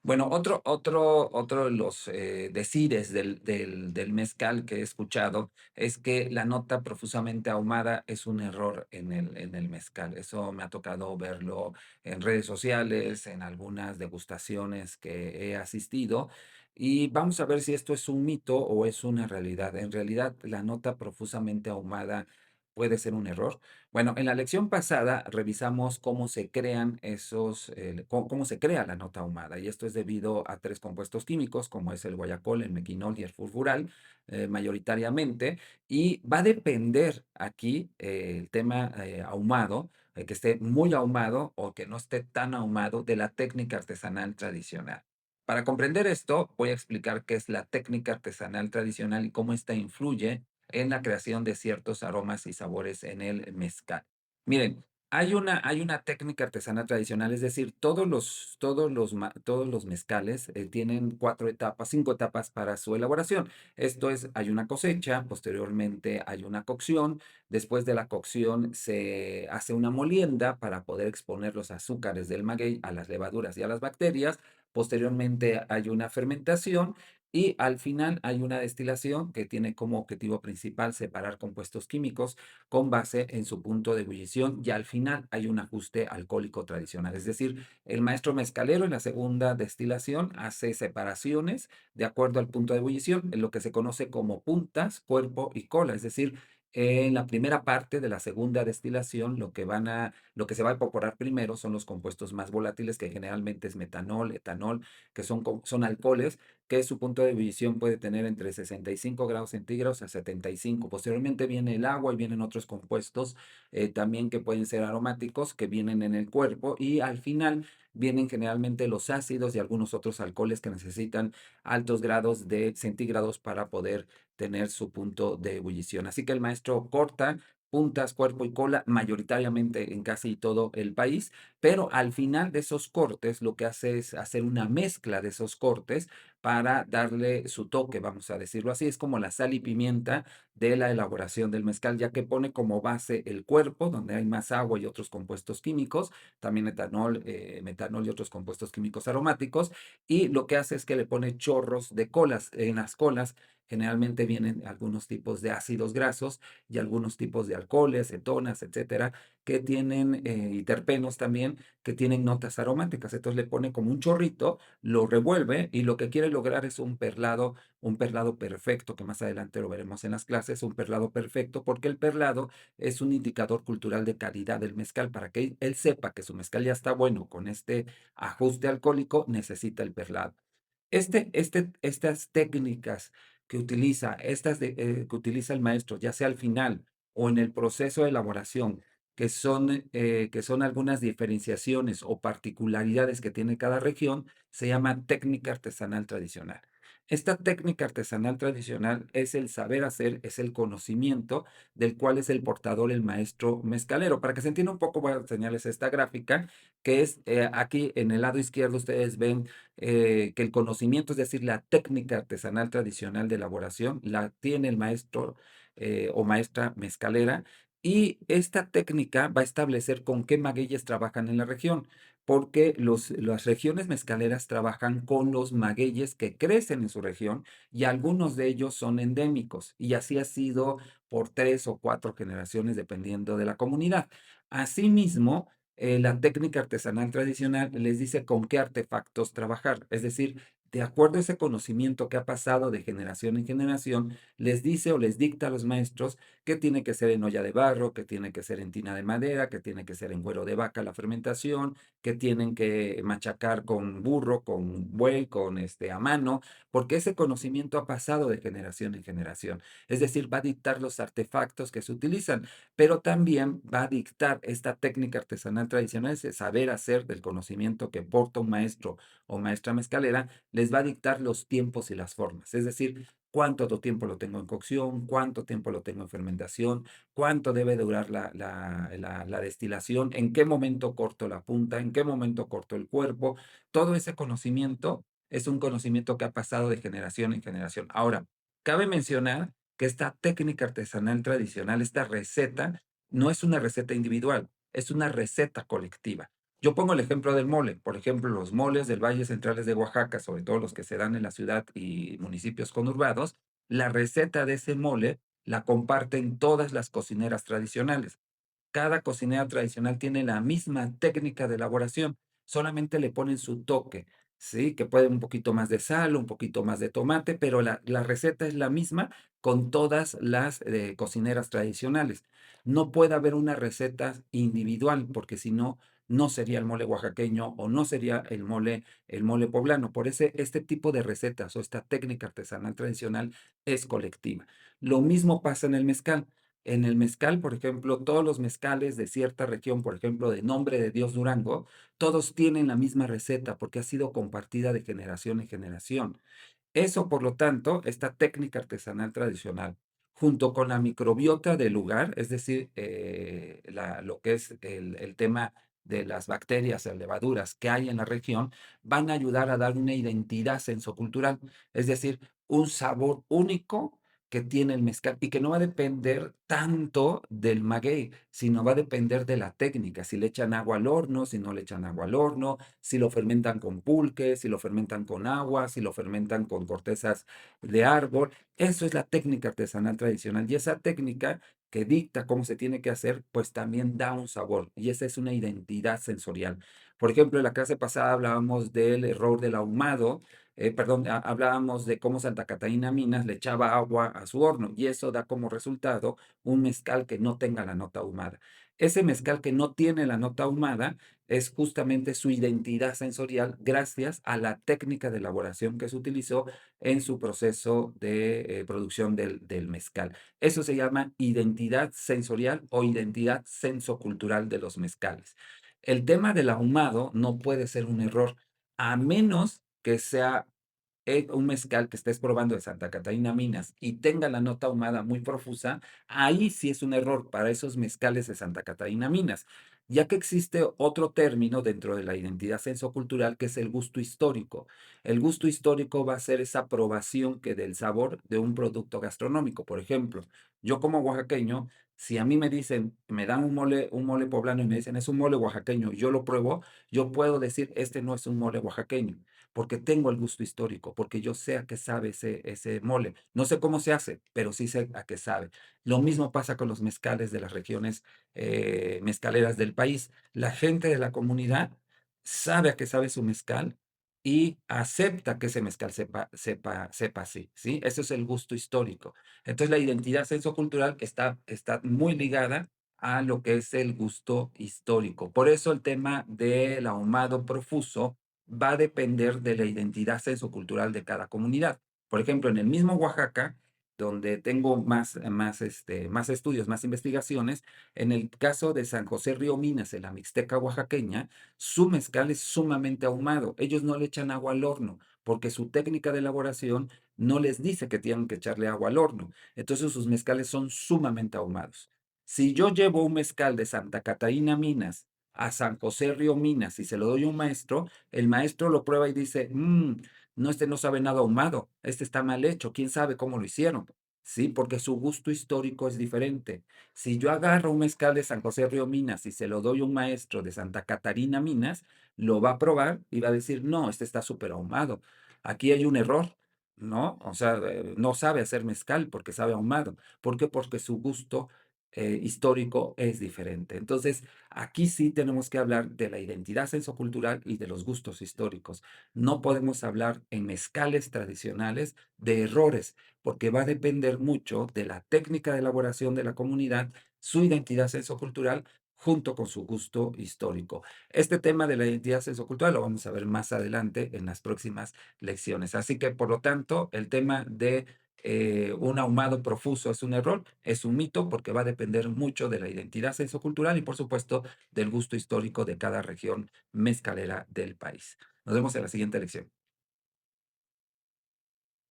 Bueno, otro de los, decires del mezcal que he escuchado es que la nota profusamente ahumada es un error en el mezcal. Eso me ha tocado verlo en redes sociales, en algunas degustaciones que he asistido, y vamos a ver si esto es un mito o es una realidad. En realidad, la nota profusamente ahumada puede ser un error. Bueno, en la lección pasada revisamos cómo se crean esos, cómo se crea la nota ahumada, y esto es debido a tres compuestos químicos, como es el guayacol, el mequinol y el furfural, mayoritariamente, y va a depender aquí el tema ahumado, que esté muy ahumado o que no esté tan ahumado de la técnica artesanal tradicional. Para comprender esto, voy a explicar qué es la técnica artesanal tradicional y cómo esta influye en la creación de ciertos aromas y sabores en el mezcal. Miren, hay una técnica artesanal tradicional, es decir, todos los mezcales tienen 4 etapas, 5 etapas para su elaboración. Esto es, hay una cosecha, posteriormente hay una cocción, después de la cocción se hace una molienda para poder exponer los azúcares del maguey a las levaduras y a las bacterias, posteriormente hay una fermentación y al final hay una destilación que tiene como objetivo principal separar compuestos químicos con base en su punto de ebullición y al final hay un ajuste alcohólico tradicional. Es decir, el maestro mezcalero en la segunda destilación hace separaciones de acuerdo al punto de ebullición, en lo que se conoce como puntas, cuerpo y cola. Es decir, en la primera parte de la segunda destilación, lo que se va a evaporar primero son los compuestos más volátiles, que generalmente es metanol, etanol, que son alcoholes, que su punto de ebullición puede tener entre 65 grados centígrados a 75. Posteriormente viene el agua y vienen otros compuestos también que pueden ser aromáticos, que vienen en el cuerpo, y al final vienen generalmente los ácidos y algunos otros alcoholes que necesitan altos grados de centígrados para poder tener su punto de ebullición. Así que el maestro corta puntas, cuerpo y cola, mayoritariamente en casi todo el país, pero al final de esos cortes lo que hace es hacer una mezcla de esos cortes para darle su toque, vamos a decirlo así. Es como la sal y pimienta de la elaboración del mezcal, ya que pone como base el cuerpo, donde hay más agua y otros compuestos químicos, también etanol, metanol y otros compuestos químicos aromáticos, y lo que hace es que le pone chorros de colas. En las colas generalmente vienen algunos tipos de ácidos grasos y algunos tipos de alcoholes, cetonas, etcétera, que tienen, y terpenos también, que tienen notas aromáticas. Entonces le pone como un chorrito, lo revuelve y lo que quiere lograr es un perlado perfecto, que más adelante lo veremos en las clases, un perlado perfecto, porque el perlado es un indicador cultural de calidad del mezcal. Para que él sepa que su mezcal ya está bueno con este ajuste alcohólico, necesita el perlado. Estas técnicas que utiliza el maestro, ya sea al final o en el proceso de elaboración, que son algunas diferenciaciones o particularidades que tiene cada región, se llama técnica artesanal tradicional. Esta técnica artesanal tradicional es el saber hacer, es el conocimiento del cual es el portador el maestro mezcalero. Para que se entienda un poco, voy a enseñarles esta gráfica, que es aquí en el lado izquierdo ustedes ven que el conocimiento, es decir, la técnica artesanal tradicional de elaboración, la tiene el maestro o maestra mezcalera, y esta técnica va a establecer con qué magueyes trabajan en la región, porque las regiones mezcaleras trabajan con los magueyes que crecen en su región y algunos de ellos son endémicos, y así ha sido por 3 o 4 generaciones dependiendo de la comunidad. Asimismo, la técnica artesanal tradicional les dice con qué artefactos trabajar, es decir, de acuerdo a ese conocimiento que ha pasado de generación en generación, les dice o les dicta a los maestros que tiene que ser en olla de barro, que tiene que ser en tina de madera, que tiene que ser en cuero de vaca la fermentación, que tienen que machacar con burro, con buey, a mano, porque ese conocimiento ha pasado de generación en generación. Es decir, va a dictar los artefactos que se utilizan, pero también va a dictar esta técnica artesanal tradicional, ese saber hacer del conocimiento que porta un maestro o maestra mezcalera, les va a dictar los tiempos y las formas. Es decir, cuánto tiempo lo tengo en cocción, cuánto tiempo lo tengo en fermentación, cuánto debe durar la destilación, en qué momento corto la punta, en qué momento corto el cuerpo. Todo ese conocimiento es un conocimiento que ha pasado de generación en generación. Ahora, cabe mencionar que esta técnica artesanal tradicional, esta receta, no es una receta individual, es una receta colectiva. Yo pongo el ejemplo del mole. Por ejemplo, los moles del Valle Centrales de Oaxaca, sobre todo los que se dan en la ciudad y municipios conurbados, la receta de ese mole la comparten todas las cocineras tradicionales. Cada cocinera tradicional tiene la misma técnica de elaboración, solamente le ponen su toque, ¿sí? Que puede un poquito más de sal, un poquito más de tomate, pero la receta es la misma con todas las cocineras tradicionales. No puede haber una receta individual, porque si no, no sería el mole oaxaqueño o no sería el mole poblano. Por ese, este tipo de recetas o esta técnica artesanal tradicional es colectiva. Lo mismo pasa en el mezcal. En el mezcal, por ejemplo, todos los mezcales de cierta región, por ejemplo, de Nombre de Dios Durango, todos tienen la misma receta porque ha sido compartida de generación en generación. Eso, por lo tanto, esta técnica artesanal tradicional, junto con la microbiota del lugar, es decir, lo que es el tema de las bacterias o levaduras que hay en la región, van a ayudar a dar una identidad sensocultural, es decir, un sabor único que tiene el mezcal y que no va a depender tanto del maguey, sino va a depender de la técnica, si le echan agua al horno, si no le echan agua al horno, si lo fermentan con pulque, si lo fermentan con agua, si lo fermentan con cortezas de árbol. Eso es la técnica artesanal tradicional y esa técnica que dicta cómo se tiene que hacer, pues también da un sabor y esa es una identidad sensorial. Por ejemplo, en la clase pasada hablábamos del error del ahumado, perdón, hablábamos de cómo Santa Catarina Minas le echaba agua a su horno y eso da como resultado un mezcal que no tenga la nota ahumada. Ese mezcal que no tiene la nota ahumada es justamente su identidad sensorial gracias a la técnica de elaboración que se utilizó en su proceso de producción del mezcal. Eso se llama identidad sensorial o identidad sensocultural de los mezcales. El tema del ahumado no puede ser un error, a menos que sea un mezcal que estés probando de Santa Catarina Minas y tenga la nota ahumada muy profusa, ahí sí es un error para esos mezcales de Santa Catarina Minas, ya que existe otro término dentro de la identidad sensocultural que es el gusto histórico. El gusto histórico va a ser esa aprobación que del sabor de un producto gastronómico. Por ejemplo, yo como oaxaqueño, si a mí me dicen, me dan un mole poblano y me dicen, es un mole oaxaqueño, yo lo pruebo, yo puedo decir, este no es un mole oaxaqueño porque tengo el gusto histórico, porque yo sé a qué sabe ese mole. No sé cómo se hace, pero sí sé a qué sabe. Lo mismo pasa con los mezcales de las regiones mezcaleras del país. La gente de la comunidad sabe a qué sabe su mezcal y acepta que ese mezcal sepa así, ¿sí? Eso es el gusto histórico. Entonces, la identidad sensocultural está muy ligada a lo que es el gusto histórico. Por eso el tema del ahumado profuso va a depender de la identidad sociocultural de cada comunidad. Por ejemplo, en el mismo Oaxaca, donde tengo más estudios, más investigaciones, en el caso de San José Río Minas, en la Mixteca oaxaqueña, su mezcal es sumamente ahumado. Ellos no le echan agua al horno, porque su técnica de elaboración no les dice que tienen que echarle agua al horno. Entonces sus mezcales son sumamente ahumados. Si yo llevo un mezcal de Santa Catarina Minas a San José Río Minas y se lo doy a un maestro, el maestro lo prueba y dice, no, este no sabe nada ahumado, este está mal hecho, quién sabe cómo lo hicieron. Sí, porque su gusto histórico es diferente. Si yo agarro un mezcal de San José Río Minas y se lo doy a un maestro de Santa Catarina Minas, lo va a probar y va a decir, no, este está súper ahumado. Aquí hay un error, ¿no? O sea, no sabe hacer mezcal porque sabe ahumado. ¿Por qué? Porque su gusto histórico es diferente. Entonces, aquí sí tenemos que hablar de la identidad sensocultural y de los gustos históricos. No podemos hablar en mezcales tradicionales de errores, porque va a depender mucho de la técnica de elaboración de la comunidad, su identidad sensocultural, junto con su gusto histórico. Este tema de la identidad sensocultural lo vamos a ver más adelante en las próximas lecciones. Así que, por lo tanto, el tema de un ahumado profuso es un error, es un mito porque va a depender mucho de la identidad sociocultural y por supuesto del gusto histórico de cada región mezcalera del país. Nos vemos en la siguiente lección.